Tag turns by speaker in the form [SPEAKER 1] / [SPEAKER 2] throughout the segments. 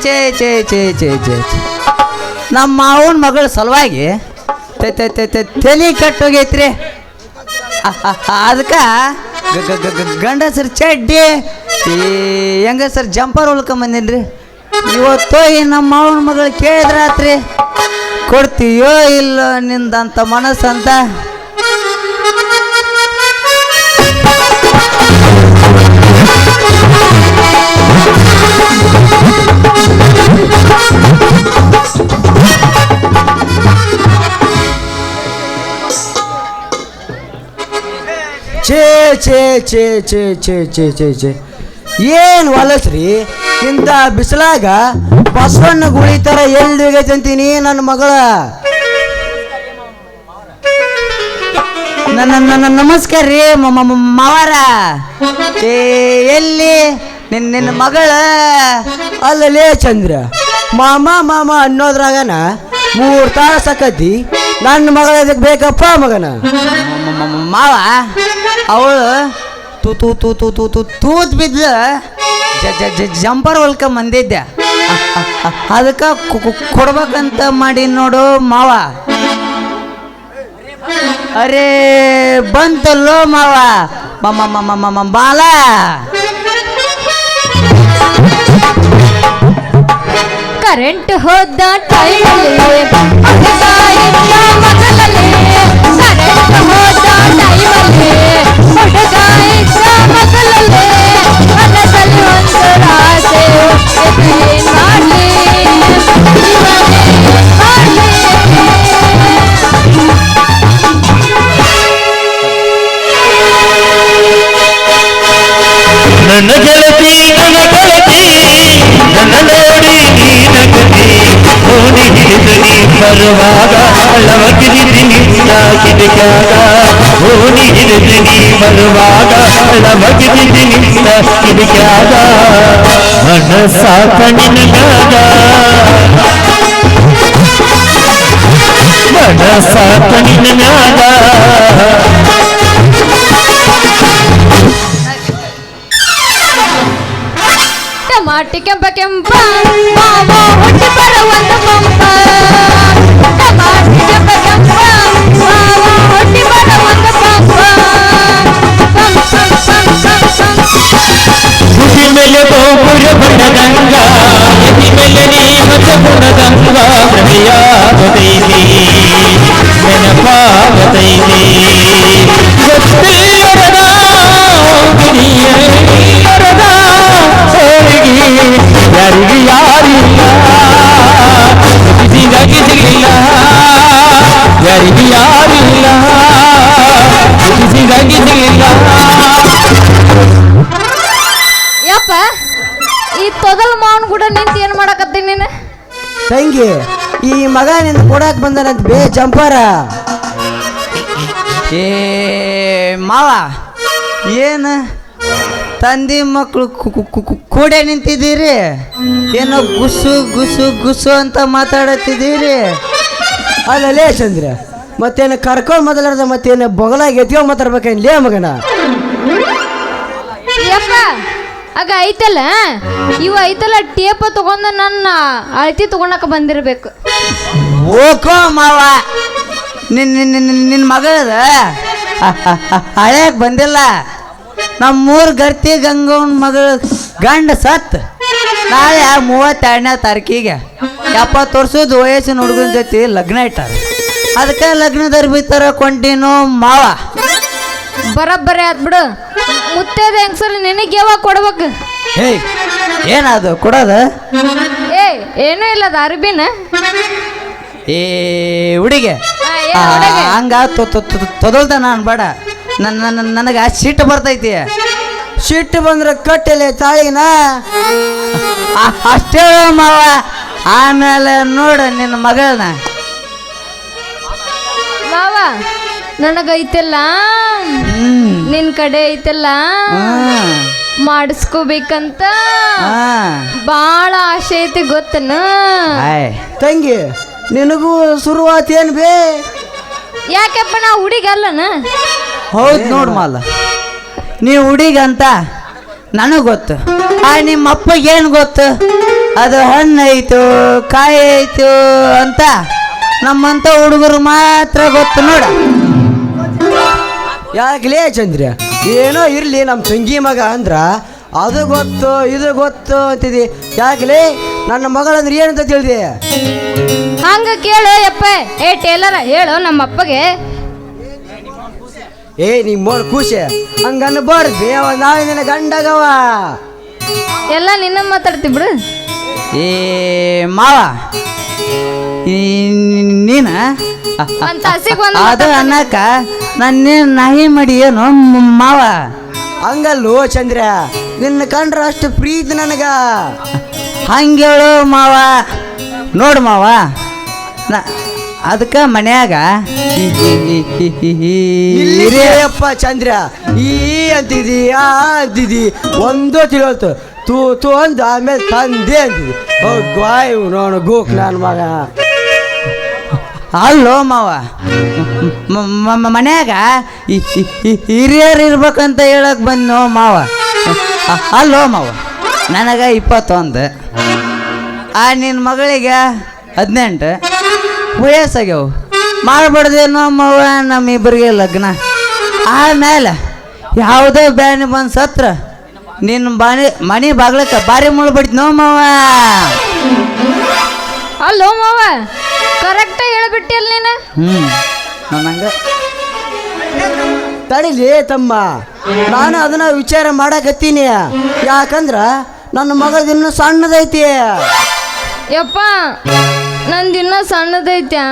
[SPEAKER 1] ಛೇ ನಮ್ಮ ಮಾವನ ಮಗಳ ಸಲುವಾಗಿ ತಲೆ ಕೆಟ್ಟೋಗೈತ್ರಿ. ಅದಕ್ಕೆ ಗಂಡಸರು ಚಡ್ಡಿ ಹೆಂಗಸರು ಜಂಪರ್ ಹೊಲ್ಕೊಂಬಂದೇನ್ರಿ. ಇವತ್ತು ಈ ನಮ್ಮ ಮಾವನ ಮಗಳು ಕೇಳಿದ್ರಾತ್ರಿ ಕೊಡ್ತೀಯೋ ಇಲ್ಲ ನಿಂದಂತ ಮನಸ್ಸಂತ.
[SPEAKER 2] ಏನು ಹೊಲಸ್ರಿ ಇಂಥ ಬಿಸಿಲಾಗ ಬಸವಣ್ಣ ಗುಳಿ ಥರ ಎಲ್ಲಿ ಅಂತೀನಿ ನನ್ನ ಮಗಳ.
[SPEAKER 1] ನನ್ನ ನಮಸ್ಕಾರ ರೀ ಮಾವಾರ. ಎಲ್ಲಿ ನಿನ್ನ ಮಗಳ?
[SPEAKER 2] ಅಲ್ಲಲೇ ಚಂದ್ರ ಮಾಮ ಮಾಮ ಅನ್ನೋದ್ರಾಗನ 3 ತಾಸು ಸಕತಿ ನನ್ನ ಮಗಳ ಅದಕ್ಕೆ ಬೇಕಪ್ಪ ಮಗನ.
[SPEAKER 1] ಮಾವ ಅವಳು ತೂತ್ ಬಿದ್ದ ಜಂಪರ್ ಹೊಲ್ಕೊಂಬಂದಿದ್ದೆ. ಅದಕ್ಕೆ ಕೊಡ್ಬೇಕಂತ ಮಾಡಿ ನೋಡು ಮಾವ. ಅರೇ ಬಂತಲ್ಲೋ ಮಾವ ಬಾಲ.
[SPEAKER 3] ಕರೆಂಟ್ ಹೋದ ಟೈಮಲ್ಲಿ
[SPEAKER 4] ನನ್ನ ಗೆಳತಿ ನನ್ನ ನೋಡಿ ನೀನಗತಿ ಓಡಿ ಹಿಡಿದು ನೀ ಬರುವಾಗ ಲವಗಿರಿದಿ ನಿನ್ನ ಕಿಡಿಕ್ಯಾಗ ಓಡಿ ಹಿಡಿದು ನೀ ಬರುವಾಗ ಲವಗಿರಿದಿ ನಿನ್ನ ಕಿಡಿಕ್ಯಾಗ ಮನಸಾಕ ನಿನಗಾಗ ಮನಸಾಕ ನಿನಗಾಗ
[SPEAKER 3] ಟಮಾಟಿ ಕೆಂಪ ಮಾವ ಹುಟ್ಟಿ ಬರುವಂತ ಪಂಪ. ಟಮಾಟಿ ಕೆಂಪ ಮಾವ ಹುಟ್ಟಿ ಬರುವಂತ ಪಂಪ.
[SPEAKER 4] ಗುಡಿ ಮೇಲೆ ಗೋಪುರ ಬಣ್ಣದಂಗ ಎದಿ ಮೇಲೆ ನೀ ಹೊಸ ಗುಣದಂಗ ಪ್ರಿಯಾವತೈತಿ ನೆನಪಾವತೈತಿ ಗೊತ್ತಿಲ್ಲದ ಗಿರಿಯರದ ಹೋಗಿ ಯಾರಿಗೆ ಯಾರಿಲ್ಲ ಬಿಸಿಗಾಗಿ ಸಿಗಲಿಲ್ಲ ಯಾರಿಗೆ ಯಾರಿಲ್ಲ ಬಿಸಿಗಾಗಿ ಸಿಗಲಿಲ್ಲ.
[SPEAKER 3] ಯಪ್ಪ ಈ ತೊದಲ್ ಮಾವನ್ ಕೂಡ ನಿಂತು ಏನ್ ಮಾಡಕತ್ತೀನಿ ನೀನು?
[SPEAKER 2] ತಂಗಿ ಈ ಮಗ ನಿಂದ ಕೊಡಕ್ ಬಂದನಂತ ಬೇ ಜಂಪರ.
[SPEAKER 1] ಏ ಮಾವ ಏನು ತಂದೆ ಮಕ್ಕಳು ಕೂಡೆ ನಿಂತಿದ್ದೀರಿ? ಏನೋ ಗುಸು ಗುಸು ಗುಸು ಅಂತ ಮಾತಾಡತ್ತಿದ್ದೀರಿ.
[SPEAKER 2] ಅಲ್ಲಲೇ ಚಂದ್ರ ಮತ್ತೇನು ಕರ್ಕೊಂಡು ಮೊದಲಾರ್ದ ಮತ್ತೇನು ಬೊಗಲಾಗಿ ಎತ್ಕೊಂಡ್ ಮಾತಾಡ್ಬೇಕೇನು ಲೇ ಮಗನ?
[SPEAKER 3] ಯಪ್ಪ ಆಗ ಐತಲ್ಲ ಇವ ಐತಲ್ಲ ಟೇಪ ತಗೊಂಡ ನನ್ನ ಅಳತಿ ತಗೊಳಕ ಬಂದಿರ್ಬೇಕು.
[SPEAKER 1] ಓಕೋ ಮಾವ ನಿನ್ನ ಮಗಳದ ಹಳ್ಯಾಗ ಬಂದಿಲ್ಲ. ನಮ್ಮೂರು ಗರ್ತಿ ಗಂಗವನ ಮಗಳು ಗಂಡ ಸತ್ ನಾಳೆ 32ನೇ ತಾರೀಕಿಗೆ 70 ವರ್ಷದ ವಯಸ್ಸಿನ ಹುಡುಗನ ಜೊತೆ ಲಗ್ನ ಇಟ್ಟಾರ. ಅದಕ್ಕೆ ಲಗ್ನದವ್ರ ಬಿತ್ತರ ಕೊಂಡಿನೋ ಮಾವ.
[SPEAKER 3] ಬರಬ್ಬರಿ ಆತ್ ಬಿಡು. ಮುತ್ತೈದ ಹೆಂಗಸರು ನಿನಗೆ ಯಾವಾಗ ಕೊಡ್ಬೇಕು?
[SPEAKER 1] ಹೇಯ್ ಏನದು ಕೊಡೋದ?
[SPEAKER 3] ಏ ಏನೂ ಇಲ್ಲ ಅದು ಅರ್ಬಿನ.
[SPEAKER 1] ಏ ಹುಡುಗೆ ಹಂಗ ತೊದಲ್ದ ನಾನು ಬೇಡ. ನನಗೆ ಸಿಟ್ಟು ಬರ್ತೈತಿ.
[SPEAKER 2] ಸಿಟ್ಟು ಬಂದ್ರೆ ಕಟ್ಟಲೆ ತಾಳಿನ
[SPEAKER 1] ಅಷ್ಟೇ ಮಾವ. ಆಮೇಲೆ ನೋಡು ನಿನ್ನ ಮಗಳನ್ನ.
[SPEAKER 3] ಮಾವ ನನಗೈತಲ್ಲ ನಿನ್ ಕಡೆ ಐತಲ್ಲ ಮಾಡಿಸ್ಕೋಬೇಕಂತ ಬಾಳ ಆಸೆ ಐತಿ ಗೊತ್ತನ
[SPEAKER 2] ತಂಗಿ. ನಿನಗೂ ಶುರುವಾತ್ ಏನ್ ಬೇ?
[SPEAKER 3] ಯಾಕಪ್ಪ ನಾ ಹುಡುಗ ಅಲ್ಲನ?
[SPEAKER 1] ಹೌದು ನೋಡು ಮಾಲ, ನೀವು ಹುಡುಗ ಅಂತ ನನಗೆ ಗೊತ್ತು. ನಿಮ್ಮ ಅಪ್ಪಗೆ ಏನು ಗೊತ್ತು? ಅದು ಹಣ್ಣು ಐತು ಕಾಯಿ ಐತು ಅಂತ ನಮ್ಮಂತ ಹುಡುಗರು ಮಾತ್ರ ಗೊತ್ತು ನೋಡ.
[SPEAKER 2] ಯಾಕಲೇ ಚಂದ್ರ, ಏನೋ ಇರ್ಲಿ ನಮ್ಮ ತಂಗಿ ಮಗ ಅಂದ್ರ ಅದು ಗೊತ್ತು ಇದು ಗೊತ್ತು ಅಂತಿದಿ. ಯಾಕಲೇ ನನ್ನ ಮಗಳಂದ್ರೆ ಏನಂತ ತಿಳಿದೆ?
[SPEAKER 3] ಹಂಗ ಕೇಳು ಯಪ್ಪ. ಏ ಟೇಲರ ಹೇಳು ನಮ್ಮ ಅಪ್ಪಗೆ.
[SPEAKER 2] ಏ ನಿಮ್ಮ ಖುಷಿ ಹಂಗನ್ಬಾರ್ದು. ನಾಳೆ ನಿನ್ನ ಗಂಡಗವ
[SPEAKER 3] ಎಲ್ಲ ನಿನ್ನ ಮಾತಾಡ್ತಿ ಬಿಡು.
[SPEAKER 1] ಏ ಮಾವ, ನೀನ
[SPEAKER 3] ಒಂದ್ ತಾಸಿಗೆ ಒಂದು
[SPEAKER 1] ಅದು ಅನ್ನಕ ನನ್ನೇನು ನಾಯಿ ಮಾಡಿ ಏನು ಮಾವ?
[SPEAKER 2] ಹಂಗಲ್ಲೋ ಚಂದ್ರ, ನಿನ್ನ ಕಂಡ್ರ ಅಷ್ಟು ಪ್ರೀತಿ ನನಗ.
[SPEAKER 1] ಹಂಗೇಳು ಮಾವ. ನೋಡು ಮಾವ, ಅದಕ್ಕೆ ಮನ್ಯಾಗ
[SPEAKER 2] ಅಪ್ಪ ಚಂದ್ರ ಈ ಅಂತಿದಿ ಆ ಅಂತಿದಿ ಒಂದು ತಿಳಿವಲ್ತು. ತೂ ಅಂದ ಆಮೇಲೆ ತಂದೆ ಅಂತಿದಿ. ಗಾಯ್ ನೋಡು ಗೋಕ್ ನನ್ನ ಮಗ.
[SPEAKER 1] ಅಲ್ಲೋ ಮಾವ, ಮನ್ಯಾಗ ಹಿರಿಯರು ಇರ್ಬೇಕಂತ ಹೇಳಕ್ ಬಂದ್ನೋ ಮಾವ. ಅಲ್ಲೋ ಮಾವ, ನನಗೆ 21, ನಿನ್ನ ಮಗಳಿಗೆ 18 ವಯಸ್ಸಾಗ್ಯವು. ಮಾಡ್ಬಾರ್ದೇನೋ ಮಾವ ನಮ್ಮಿಬ್ಬರಿಗೆ ಲಗ್ನ. ಆಮೇಲೆ ಯಾವುದೋ ಬ್ಯಾನಿ ಬಂದು ಸತ್ರ ನಿನ್ನ ಮನೆ ಬಾಗ್ಲಕ್ಕ ಬಾರಿ ಮುಳು ಬಿಡ್ತೀನೋ ಮಾವ.
[SPEAKER 3] ಅಲ್ಲೋ ಮಾವ, ಕರೆಕ್ಟ್ ಹೇಳ್ಬಿಟ್ಟಿಲ್ಲ ನೀನು.
[SPEAKER 1] ನಂಗೆ
[SPEAKER 2] ತಡಿಲಿ ತಮ್ಮ, ನಾನು ಅದನ್ನ ವಿಚಾರ ಮಾಡಕತ್ತೀನಿ. ಯಾಕಂದ್ರ ನನ್ನ ಮಗದಿನ್ನೂ ಸಣ್ಣದೈತಿ.
[SPEAKER 3] ಯಪ್ಪ ನಂದಿನ್ನ ಸಣ್ಣದೈತ್ಯಾ?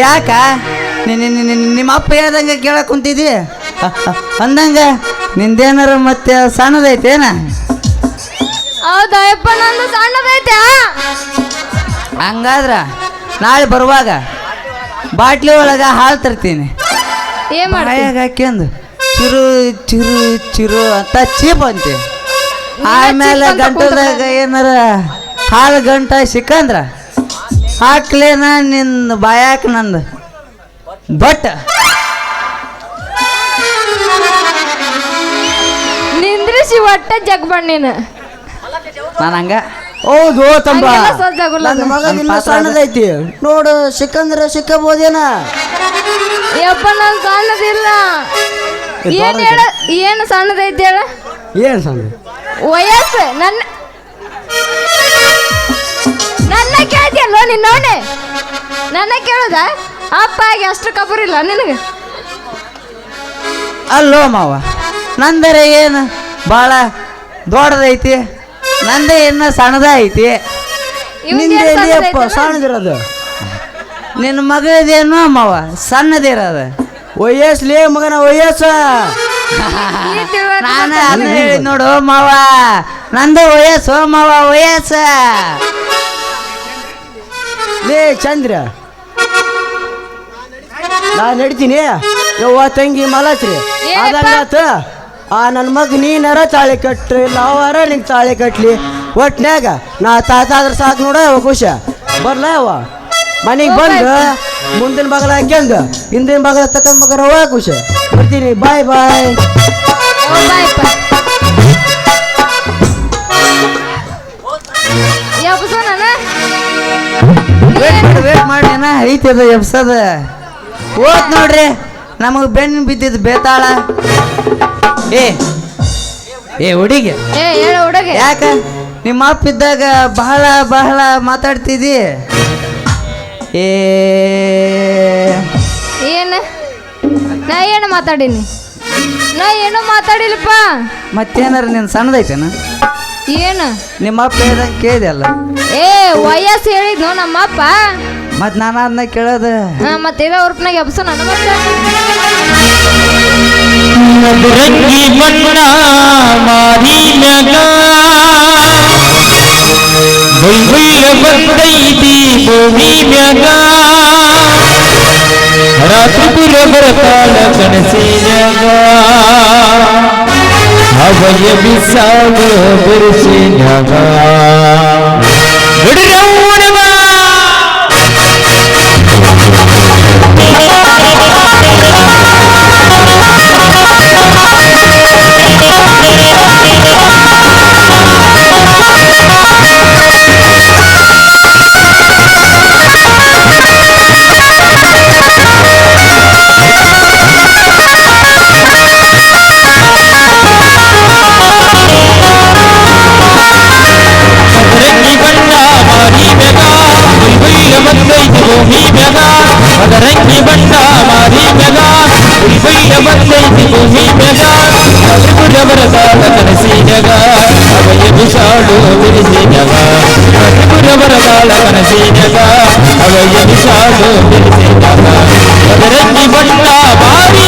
[SPEAKER 1] ಯಾಕ ನಿಮ್ಮ ಅಪ್ಪ ಹೇಳ್ದಂಗೆ ಕೇಳಕ್ ಕುಂತಿದ್ದಿ ಅಂದಂಗ ನಿಂದೇನಾರ ಮತ್ತೆ ಸಣ್ಣದೈತೇನ?
[SPEAKER 3] ಹೌದಾ ಯಪ್ಪ, ನಂದು ಸಣ್ಣದೈತ್ಯಾ?
[SPEAKER 1] ಹಂಗಾದ್ರ ನಾಳೆ ಬರುವಾಗ ಬಾಟ್ಲಿ ಒಳಗೆ ಹಾಲು ತರ್ತೀನಿ.
[SPEAKER 3] ಏನ್
[SPEAKER 1] ಬಾಯಾಗ ಹಾಕ್ಯಂದು ಚಿರು ಚಿರು ಚಿರು ಅಂತ ಚೀಪ್ ಅಂತೆ. ಆಮೇಲೆ ಗಂಟದಾಗ ಏನಾರ ಹಾಲು ಗಂಟ ಸಿಕ್ಕಂದ್ರ ಹಾಕ್ಲೇನ ನಿನ್ನ ಬಾಯಾಕ ನಂದು ಬಟ್
[SPEAKER 3] ನಿಂದ್ರಿಸಿ ಒಟ್ಟ ಜಗ್ಬಣ್ಣ ನೀನು.
[SPEAKER 1] ನಾನು ಹಂಗ
[SPEAKER 2] ಹೌದು ತಮ್ಮ,
[SPEAKER 3] ಹಂಗೆಲ್ಲ ಸಜ್ಜಾಗುಲ್ಲ ಅದು.
[SPEAKER 2] ನನ್ನ ಮಗದಿನ್ನೂ ಸಣ್ಣದೈತಿ. ನೋಡು ಸಿಕ್ಕಂದ್ರ ಸಿಕ್ಕಬೋದೇನ?
[SPEAKER 3] ಯಪ್ಪ ನಾನು ಸಣ್ಣದಿಲ್ಲ. ಏನ್ ಹೇಳ, ಏನು ಸಣ್ಣದೈತಿ ಹೇಳ?
[SPEAKER 2] ಏನ್ ಸಣ್ಣ
[SPEAKER 3] ವಯಸ್ಸು ನನ್ನ ಕೇಳ್ತಿಯಲ್ಲೋ ನಿನ್ನವನೇ? ನನ್ನ ಕೇಳುದ? ಅಪ್ಪ ಆಗಿ ಅಷ್ಟು ಕಬರಿಲ್ಲ ನಿನಗೆ?
[SPEAKER 1] ಅಲ್ಲೋ ಮಾವ, ನಂದರೆ ಏನು ಭಾಳ ದೊಡ್ಡದೈತಿ, ನಂದೇ ಇನ್ನು ಸಣ್ಣದ ಐತಿ.
[SPEAKER 2] ನಿಂದೆ ಅಪ್ಪ ಸಣ್ಣದಿರೋದು.
[SPEAKER 1] ನಿನ್ನ ಮಗದೇನೋ ಮಾವ ಸಣ್ಣದಿರೋದು.
[SPEAKER 2] ವಯಸ್ಸಲೇ ಮಗನ ವಯಸ್ಸ.
[SPEAKER 1] ನಾನು ಅದನ್ನ ಹೇಳಿ ನೋಡು ಮಾವ, ನಂದು ವಯಸ್ಸು ಮಾವ ವಯಸ್ಸ.
[SPEAKER 2] ಲೇ ಚಂದ್ರ, ನಾ ನಡಿತೀನಿ. ಯವ್ವ ತಂಗಿ ಮಲಚ್ರಿ ಅದಂಗಾತ. ನನ್ನ ಮಗ ನೀನಾರ ತಾಳಿ ಕಟ್ರಿ, ನಾವಾರ ನಿಂಗೆ ತಾಳಿ ಕಟ್ಲಿ. ಒಟ್ನ್ಯಾಗ ನಾ ತಾತ ಆದ್ರೆ ಸಾಕು ನೋಡ ಖುಷ. ಬರ್ಲ ಯವ್ವ ಮನೆಗೆ ಬಂದು ಮುಂದಿನ ಬಾಗಲ ಹಾಕ್ಯಂದು ಹಿಂದಿನ ಬಾಗಲ ತಕೊಂಡ್ ಮಗರ ಹೋಗ ಖುಷ. ಬರ್ತೀನಿ, ಬಾಯ್ ಬಾಯ್.
[SPEAKER 1] ವೇಟ್ ಮಾಡಿ ಐತದ ಎಬ್ಸದ ಓದ್ ನೋಡ್ರಿ. ನಮಗೆ ಬೆನ್ನು ಬಿದ್ದಿದ್ದು ಬೇತಾಳ. ಏ ಹುಡುಗಿ, ಯಾಕ ನಿಮ್ಮ ಅಪ್ಪ ಇದ್ದಾಗ ಬಹಳ ಬಹಳ ಮಾತಾಡ್ತಿದ್ದಿ.
[SPEAKER 3] ಏನು ನಾ ಏನು ಮಾತಾಡೀನಿ? ನಾ ಏನೂ ಮಾತಾಡಿಲ್ಲಪ್ಪ.
[SPEAKER 1] ಮತ್ತೇನಾರ ನೀನು ಸಣ್ಣದೈತೇನ?
[SPEAKER 3] ಏನು
[SPEAKER 1] ನಿಮ್ಮ ಅಪ್ಪ ಹೇಳ್ದಂಗೆ ಕೇಳಿದೆ ಅಲ್ಲ?
[SPEAKER 3] ವಯಸ್ಸು ಹೇಳಿದ್ನು ನಮ್ಮಪ್ಪ.
[SPEAKER 1] ಮತ್ತು ನಾನು ಅದನ್ನ ಕೇಳೋದು
[SPEAKER 3] ಮತ್ತೆ ಇರೋ ಉರುಪ್ನಾಗ ಎಬ್ಸು ನನ್ನ ಮತ್ತೆ.
[SPEAKER 4] ಮಧುರಂಗಿ ಬಣ್ಣ ಮಾರಿ ಮ್ಯಾಗ ಬುಲ್ಬುಲ್ ಬಂದೈತಿ ಭೂಮಿ ಮ್ಯಾಗ ರಾತ್ರಿ ಪುರ ಬರ್ತಾಳ ಕನಸಿನ್ಯಾಗ ಅವಯ ಬಿಸಾಗ ಬಿರುಸಿನ್ಯಾಗ ಬಿಡ್ರವ್ವನವ ಬಿಡಿಸಿದವ ಪ್ರತಿಪುರವರದಾಳ ಕನಸಿನಗ ಅವಯ ಬಿಸಾಡು ಬಿಡಿಸಿದವ ಅದರಂಗಿ ಬಣ್ಣ ಬಾರಿ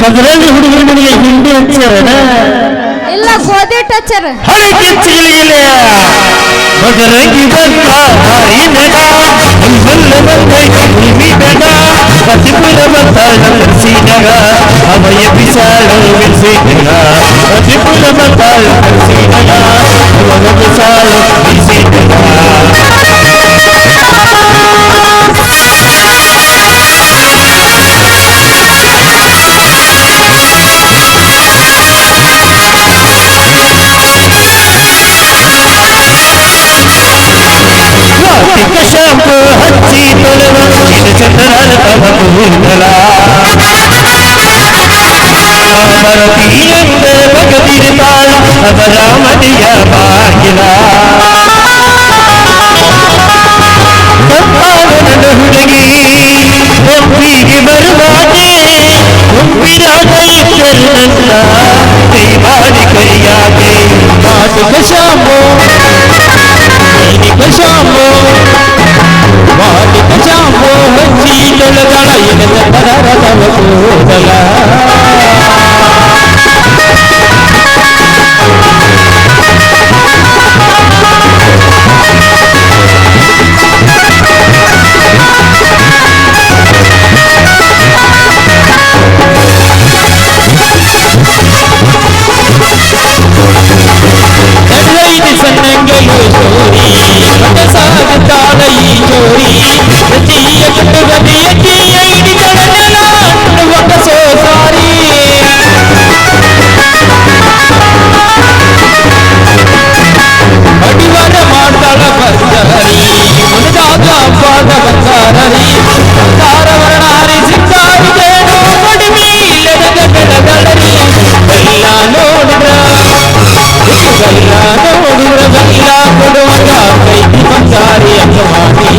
[SPEAKER 4] ಕದ್ರಲ್ಲಿ ಹುಡುಗರು ನಿನಗೆ ಹಿಂಡಿ ಹಚ್ಚಾರಣ
[SPEAKER 3] ಇಲ್ಲ ಗೋಧಿ ಟಚರ್
[SPEAKER 4] ಹಳಗೆ ಚಿಲಿಗಿಲ್ಲ ಬದರಂಗಿ ಬಂದ ಹಾರಿನಗ ಬಲ್ಲ ಬಂದ ಕಿವಿ ಬೇಡ ಪ್ರತಿಪುರ ಬಂದಾಳ ಕನಸಿನಗ ಅವಯ ಬಿಸಾಡು ಬಿಡಿಸಿದಗ ಪ್ರತಿಪುರ ಬಂದಾಳ ಕನಸಿನಗ ಅವಯ ಬಿಸಾಡು ಬಿಡಿಸಿದಗ ಶಾಂಪು ಹಚ್ಚಿ ತೊಳೆವ ಇದು ಚಂದ್ರನ ತವ ಕೂದಲ ಭಾರತೀಯಂದ ಬಗದಿರುತ್ತಾಳ ಅವರ ಮನೆಯ ಬಾಗಿಲ ನನ್ನ ಹುಡುಗಿ ಒಪ್ಪಿಗೆ ಬರುವಾಗೆ ಒಪ್ಪಿರಾಗ ನನ್ನ ಕೈ ಮಾಡಿ ಕೈಯಾಗೆ ಮಾಟುಕ ಶಾಂಪು ಶಾಂಪು ಮಾಟಿಕ ಶಾಂಪು ಹಚ್ಚಿ ತೊಳೆದಳ ಎನದ ಪರರದವ ಕೂದಲ ಸಣ್ಣಂಗೆಯು ಜೋರಿ ಸಾಗುತ್ತಾಳ ಈ ಜೋರಿ ಪ್ರತಿಯ ಕಟ್ಟುಗದೆಯ ತೀಯ ಹಿಡಿದಳನೆಲ ಒಕ್ಕಸೋ ಸಾರಿ ಅಡಿವಾದ ಮಾಡ್ತಾಳ ಬರ್ತಾರಿ ಮುನಿದಾಗ ಹಬ್ಬದ ಬಂಗಾರರಿ ತಾರವರ್ಣಾರಿ ಸಿಂಗಾರಿಗೇನೋ ಕಡಿಮೆ ಇಲ್ಲದ ಬೆಳಗಳರಿ ಎಲ್ಲ ನೋಡಿದ್ರ ಬೆಲ್ಲ ಕೊಡುವಾಗ ಕೈಗೆ ಬಂಗಾರಿ ಅಂಗ ಮಾಡಿ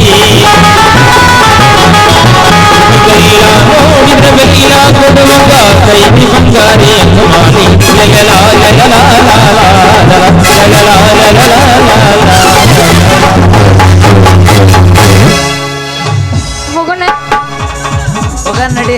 [SPEAKER 4] ಬೆಲ್ಲ ನೋಡಿದ್ರ ಬೆಲ್ಲ ಕೊಡುವಾಗ ಕೈಗೆ ಬಂಗಾರಿ ಅಂಗ ಮಾಡಿ
[SPEAKER 3] ಹೋಗೋಣ
[SPEAKER 1] ಹೋಗ ನಡಿ